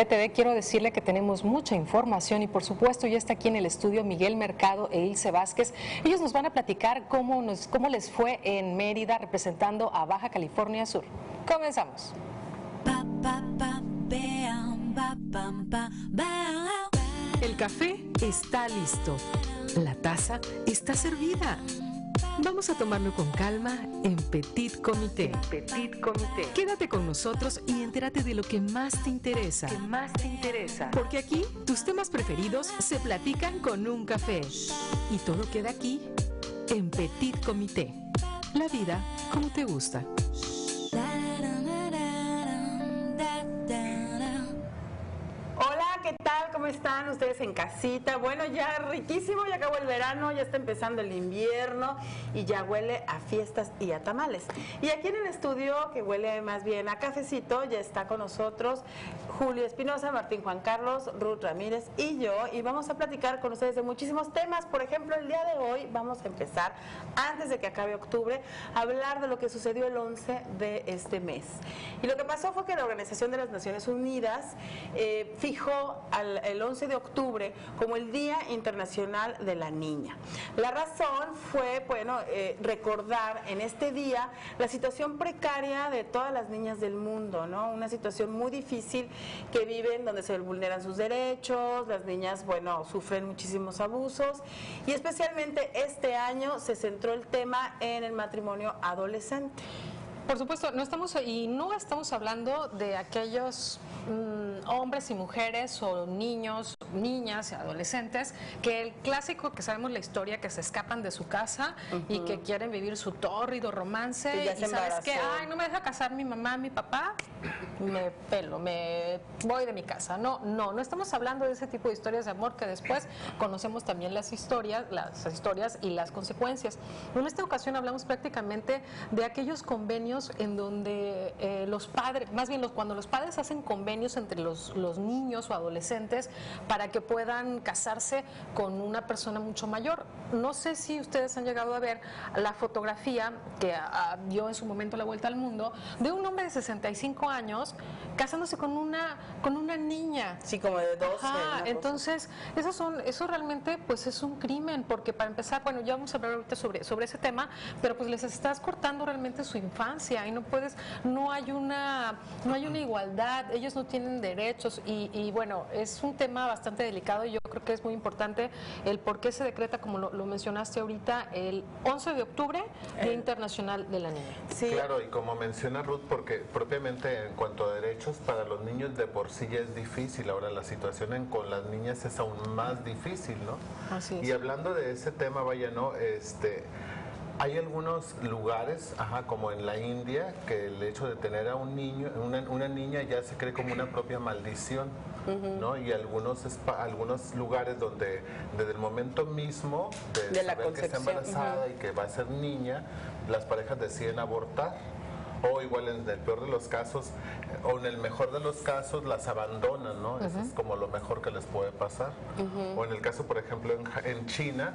TV, quiero decirle que tenemos mucha información y por supuesto ya está aquí en el estudio Miguel Mercado e Ilse Vázquez. Ellos nos van a platicar cómo les fue en Mérida representando a Baja California Sur. Comenzamos. El café está listo. La taza está servida. Vamos a tomarlo con calma en Petit Comité. Quédate con nosotros y entérate de lo que más te interesa. Porque aquí tus temas preferidos se platican con un café. Y todo queda aquí en Petit Comité. La vida como te gusta. ¿Qué tal? ¿Cómo están ustedes en casita? Bueno, ya riquísimo, ya acabó el verano, ya está empezando el invierno y ya huele a fiestas y a tamales. Y aquí en el estudio, que huele más bien a cafecito, ya está con nosotros Julio Espinosa, Martín Juan Carlos, Ruth Ramírez y yo, y vamos a platicar con ustedes de muchísimos temas. Por ejemplo, el día de hoy vamos a empezar, antes de que acabe octubre, a hablar de lo que sucedió el 11 de este mes. Y lo que pasó fue que la Organización de las Naciones Unidas fijó el 11 de octubre como el Día Internacional de la Niña. La razón fue, bueno, recordar en este día la situación precaria de todas las niñas del mundo, ¿no? Una situación muy difícil que viven, donde se vulneran sus derechos, las niñas, bueno, sufren muchísimos abusos y especialmente este año se centró el tema en el matrimonio adolescente. Por supuesto, no estamos hablando de aquellos hombres y mujeres o niños, niñas, adolescentes, que el clásico que sabemos la historia, que se escapan de su casa y que quieren vivir su tórrido romance y sabes que, ay, no me deja casar mi mamá, mi papá, me pelo, me voy de mi casa. No estamos hablando de ese tipo de historias de amor que después conocemos también las historias y las consecuencias. En esta ocasión hablamos prácticamente de aquellos convenios en donde los padres, más bien cuando los padres hacen convenios entre los niños o adolescentes para que puedan casarse con una persona mucho mayor. No sé si ustedes han llegado a ver la fotografía que dio en su momento la vuelta al mundo de un hombre de 65 años casándose con una niña. Sí, como de 12. Entonces, eso realmente pues es un crimen, porque para empezar, bueno, ya vamos a hablar ahorita sobre ese tema, pero pues les estás cortando realmente su infancia y no hay una igualdad, ellos no tienen derechos y bueno, es un tema bastante delicado y yo creo que es muy importante el por qué se decreta, como lo mencionaste ahorita, el 11 de octubre, Día Internacional de la Niña. Sí. Claro, y como menciona Ruth, porque propiamente en cuanto a derechos para los niños de por sí ya es difícil, ahora la situación con las niñas es aún más difícil, ¿no? Así es. Y hablando de ese tema, vaya, ¿no? Hay algunos lugares, como en la India, que el hecho de tener a un niño, una niña ya se cree como una propia maldición, ¿no? Y algunos lugares donde desde el momento mismo de saber que está embarazada y que va a ser niña, las parejas deciden abortar. O igual en el peor de los casos, o en el mejor de los casos, las abandonan, ¿no? Eso es como lo mejor que les puede pasar. O en el caso, por ejemplo, en China,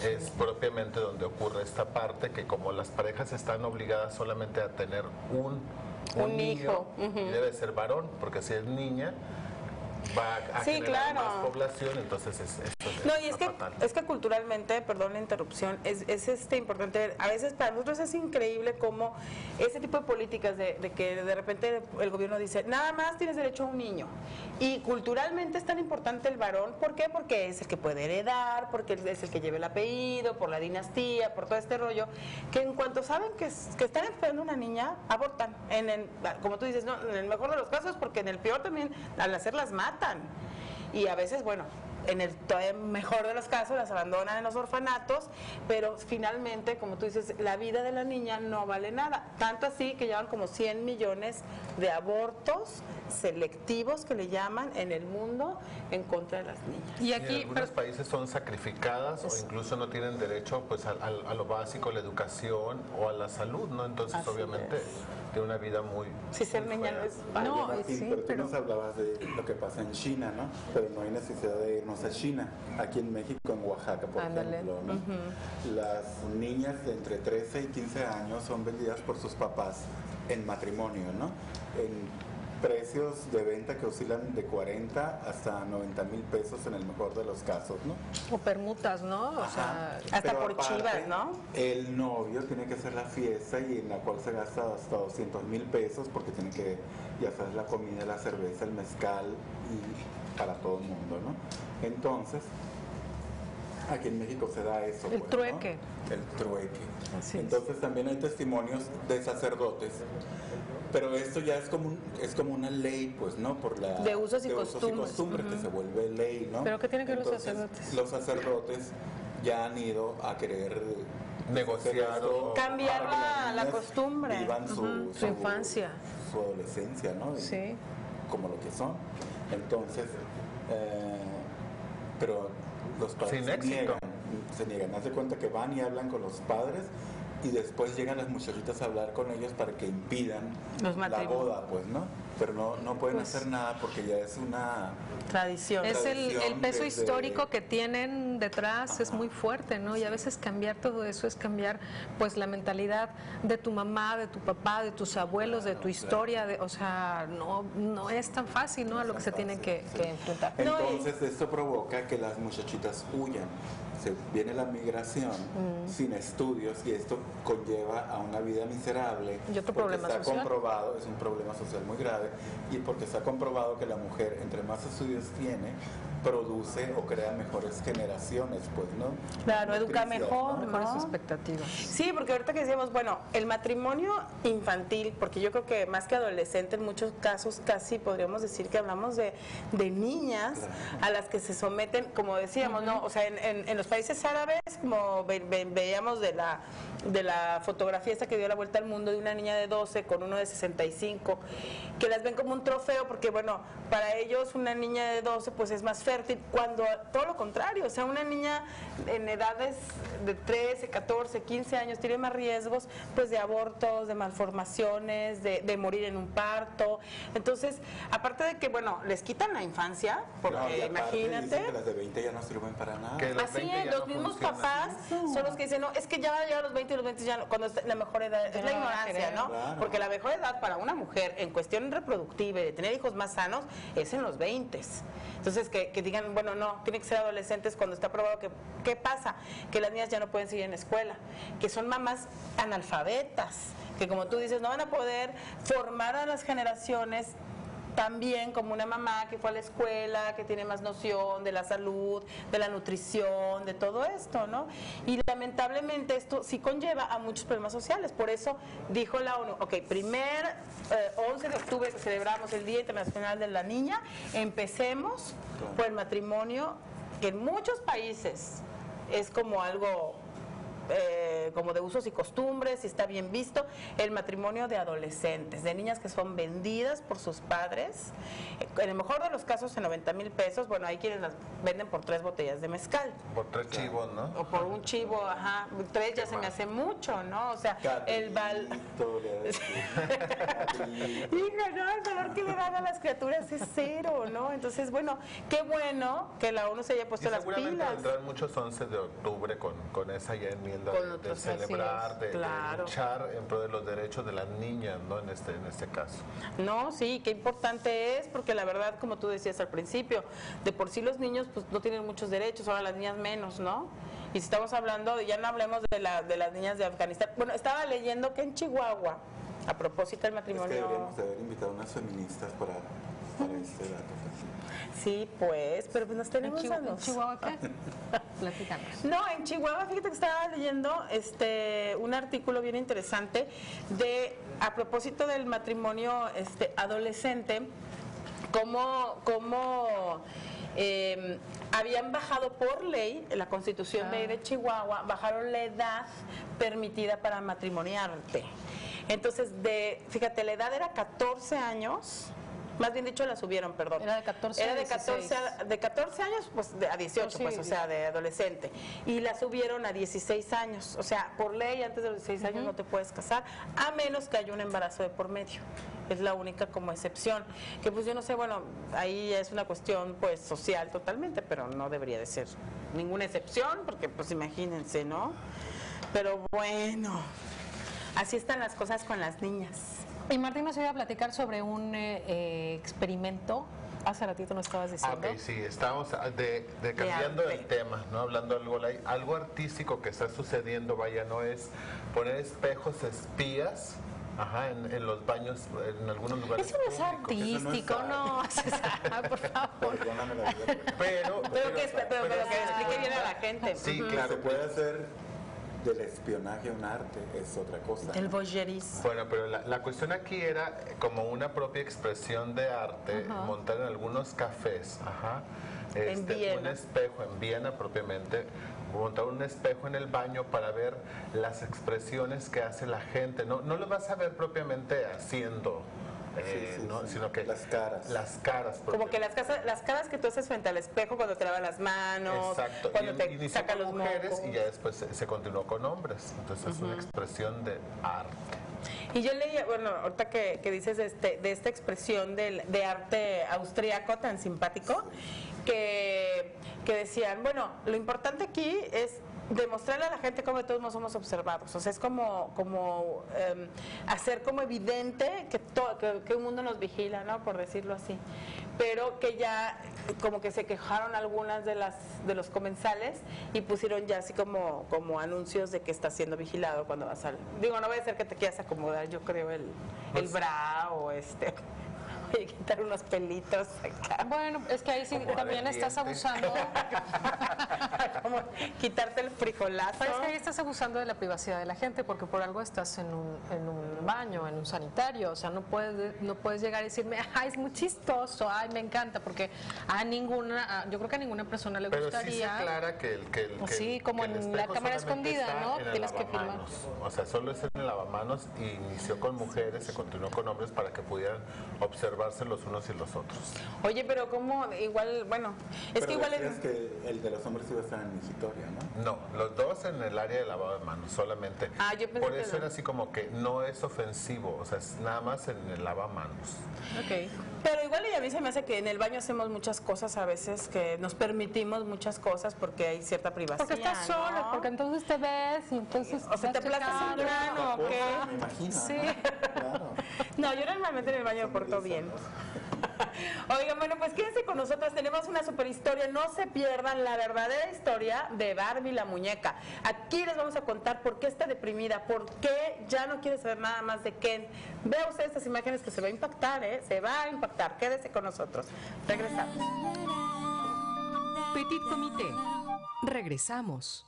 es propiamente donde ocurre esta parte, que como las parejas están obligadas solamente a tener un niño, y debe ser varón, porque si es niña, va a generar más población, entonces no, y es que culturalmente, perdón la interrupción, es importante ver. A veces para nosotros es increíble cómo ese tipo de políticas de que de repente el gobierno dice, nada más tienes derecho a un niño. Y culturalmente es tan importante el varón, ¿por qué? Porque es el que puede heredar, porque es el que lleva el apellido, por la dinastía, por todo este rollo, que en cuanto saben que están esperando una niña, abortan. Como tú dices, no, en el mejor de los casos, porque en el peor también, al hacerlas matan. Y a veces, bueno, en el mejor de los casos las abandonan en los orfanatos, pero finalmente, como tú dices, la vida de la niña no vale nada. Tanto así que llevan como 100 millones de abortos selectivos, que le llaman, en el mundo en contra de las niñas. Y aquí, en algunos países son sacrificadas o incluso no tienen derecho pues a lo básico, la educación o a la salud, ¿no? Entonces, obviamente, de una vida muy... Si ser niña no es... No, Martín, pero tú nos hablabas de lo que pasa en China, ¿no? Pero no hay necesidad de irnos a China. Aquí en México, en Oaxaca, por ejemplo, ¿no? Las niñas de entre 13 y 15 años son vendidas por sus papás en matrimonio, ¿no? precios de venta que oscilan de 40 hasta 90,000 pesos en el mejor de los casos, ¿no? O permutas, ¿no? O sea, hasta Pero por aparte, chivas, ¿no? El novio tiene que hacer la fiesta y en la cual se gasta hasta 200,000 pesos porque tiene que, ya sabes, la comida, la cerveza, el mezcal y para todo el mundo, ¿no? Entonces, aquí en México se da eso. El pues, trueque. ¿no? El trueque. Así es. Entonces también hay testimonios de sacerdotes, pero esto ya es como una ley, pues, ¿no? Por la De usos y costumbres. que se vuelve ley, ¿no? ¿Pero qué tienen que ver los Entonces, sacerdotes? Los sacerdotes ya han ido a querer negociar o cambiar para que las la niñas costumbre. vivan su infancia. su adolescencia, ¿no? Y Sí. como lo que son. Entonces, pero los padres Sin éxito. se niegan. Haz de cuenta que van y hablan con los padres y después llegan las muchachitas a hablar con ellos para que impidan Los la matrimonios. boda, pues, ¿no? Pero no pueden Pues, hacer nada porque ya es una... Tradición. Es el tradición peso desde- histórico que tienen detrás, es muy fuerte, ¿no? Y a veces cambiar todo eso es cambiar pues la mentalidad de tu mamá, de tu papá, de tus abuelos, de tu historia, o sea, no es tan fácil, ¿no? A lo que se tienen que enfrentar. Entonces esto provoca que las muchachitas huyan. Se viene la migración sin estudios y esto conlleva a una vida miserable. Y otro porque problema está social. comprobado, es un problema social muy grave, y porque está comprobado que la mujer, entre más estudios tiene, produce o crea mejores generaciones, pues, ¿no? Claro, educa Nutricias, mejor, ¿no? Mejores ¿no? expectativas. Sí, porque ahorita que decíamos, bueno, el matrimonio infantil, porque yo creo que más que adolescente, en muchos casos casi podríamos decir que hablamos de niñas a las que se someten, como decíamos, ¿no? O sea, en los países árabes, como veíamos de la fotografía esta que dio la vuelta al mundo de una niña de 12 con uno de 65, que las ven como un trofeo, porque bueno, para ellos una niña de 12 pues es más fértil, cuando todo lo contrario, o sea, una niña en edades de 13, 14, 15 años tiene más riesgos pues de abortos, de malformaciones, de morir en un parto. Entonces, aparte de que, bueno, les quitan la infancia, porque No, y aparte imagínate. dicen que las de 20 ya no sirven para nada. Que los Así 20 es, ya los no mismos funcionan. papás son los que dicen, no, es que ya va a llegar a los 20 y los 20 ya no, cuando es la mejor edad, es la no van a ignorancia, querer. ¿no? Claro. Porque la mejor edad para una mujer en cuestión reproductiva y de tener hijos más sanos es en los 20. Entonces, que digan, bueno, no, tiene que ser adolescentes cuando está probado que, ¿qué pasa? Que las niñas ya no pueden seguir en escuela, que son mamás analfabetas, que como tú dices, no van a poder formar a las generaciones también como una mamá que fue a la escuela, que tiene más noción de la salud, de la nutrición, de todo esto, ¿no? Y lamentablemente esto sí conlleva a muchos problemas sociales. Por eso dijo la ONU, ok, 11 de octubre que celebramos el Día Internacional de la Niña, empecemos por el matrimonio, que en muchos países es como algo como de usos y costumbres, y está bien visto, el matrimonio de adolescentes, de niñas que son vendidas por sus padres, en el mejor de los casos en 90,000 pesos, bueno, hay quienes las venden por 3 botellas de mezcal. Por 3 chivos, ¿no? O por un chivo, ajá, 3 ya se me hace mucho, ¿no? O sea, el Cabrito, le decía. Hija, no, el valor que le dan a las criaturas es cero, ¿no? Entonces, bueno, qué bueno que la ONU se haya Y puesto las seguramente pilas. vendrán muchos 11 de octubre con esa ya enmienda Con de otros, celebrar, así es, de claro. luchar en pro de los derechos de las niñas, ¿no? En este caso. No, sí, qué importante es, porque la verdad, como tú decías al principio, de por sí los niños pues no tienen muchos derechos, ahora las niñas menos, ¿no? Y si estamos hablando, ya no hablemos de las niñas de Afganistán. Bueno, estaba leyendo que en Chihuahua, a propósito del Es que matrimonio... deberíamos de haber invitado a unas feministas para este dato. Sí, pues, pero pues nos tenemos a ¿En los... Chihuahua qué? Platícanos. No, en Chihuahua, fíjate que estaba leyendo un artículo bien interesante a propósito del matrimonio adolescente, cómo habían bajado por ley, la Constitución de Chihuahua, bajaron la edad permitida para matrimoniarte. Entonces, fíjate, la edad era 14 años. Más bien dicho, la subieron, perdón. Era de 14 Era a de 14 años, pues a 18, Sí, pues, o sea, de adolescente. Y la subieron a 16 años. O sea, por ley, antes de los 16 años no te puedes casar, a menos que haya un embarazo de por medio. Es la única como excepción. Que pues yo no sé, bueno, ahí ya es una cuestión pues social totalmente, pero no debería de ser ninguna excepción, porque pues imagínense, ¿no? Pero bueno, así están las cosas con las niñas. Y Martín nos iba a platicar sobre un experimento. Hace ratito nos estabas diciendo. Ok, sí, estamos cambiando el tema, ¿no? Hablando algo artístico que está sucediendo, vaya, no es poner espejos espías. Ajá, en los baños, en algunos lugares. Eso no es artístico, no, César, por favor. Perdóname la vida. Pero que explique bien a la gente. Sí, Se claro. puede hacer del espionaje un arte, es otra cosa. El voyeurismo. Bueno, pero la cuestión aquí era como una propia expresión de arte, montar en algunos cafés, En Viena. un espejo en Viena propiamente, montar un espejo en el baño para ver las expresiones que hace la gente. No lo vas a ver propiamente haciendo, ¿no? Sino que las caras. Las caras. Como que las caras que tú haces frente al espejo cuando te lavas las manos, Exacto. cuando te Inició sacan con los mujeres mocos. y ya después se continuó con hombres. Entonces es una expresión de arte. Y yo leía, bueno, ahorita que dices de esta expresión de arte austríaco tan simpático, que decían, bueno, lo importante aquí es demostrarle a la gente cómo todos no somos observados. O sea, es como hacer como evidente que un mundo nos vigila, ¿no? Por decirlo así. Pero que ya como que se quejaron algunas de los comensales y pusieron ya así como anuncios de que está siendo vigilado cuando vas al... Digo, no vaya a ser que te quieras acomodar, yo creo, el bra o oye, quitar unos pelitos acá. Bueno, es que ahí sí Como también estás ardiente. abusando. Como quitarte el frijolazo. Pero es que ahí estás abusando de la privacidad de la gente, porque por algo estás en un baño, en un sanitario. O sea, no puedes llegar y decirme, ay, es muy chistoso, ay, me encanta, porque yo creo que a ninguna persona le Pero gustaría. sí se aclara que Sí, como que el en la espejo cámara solamente escondida, está ¿no? en el Tienes que filmar. lavamanos. O sea, solo es en el lavamanos y inició con mujeres, se continuó con hombres para que pudieran observarse los unos y los otros. Oye, pero como igual, bueno, es Pero que igual decías que el de los hombres iba a estar en migitoria, ¿no? No, los dos en el área de lavado de manos, solamente. Yo pensé Por que eso no. era así como que no es ofensivo, o sea, es nada más en el lavamanos. Ok. Pero igual y a mí se me hace que en el baño hacemos muchas cosas a veces, que nos permitimos muchas cosas porque hay cierta privacidad. Porque estás ¿no? solo, porque entonces te ves y entonces... O sea, te aplastas un grano, ¿o qué? Me imagino. Sí. ¿No? Claro. No, yo normalmente en el baño me porto bien. Oigan, bueno, pues quédense con nosotras, tenemos una super historia, no se pierdan la verdadera historia de Barbie la muñeca. Aquí les vamos a contar por qué está deprimida, por qué ya no quiere saber nada más de Ken. Vea usted estas imágenes que se va a impactar, se va a impactar. Quédese con nosotros. Regresamos. Petit Comité. Regresamos.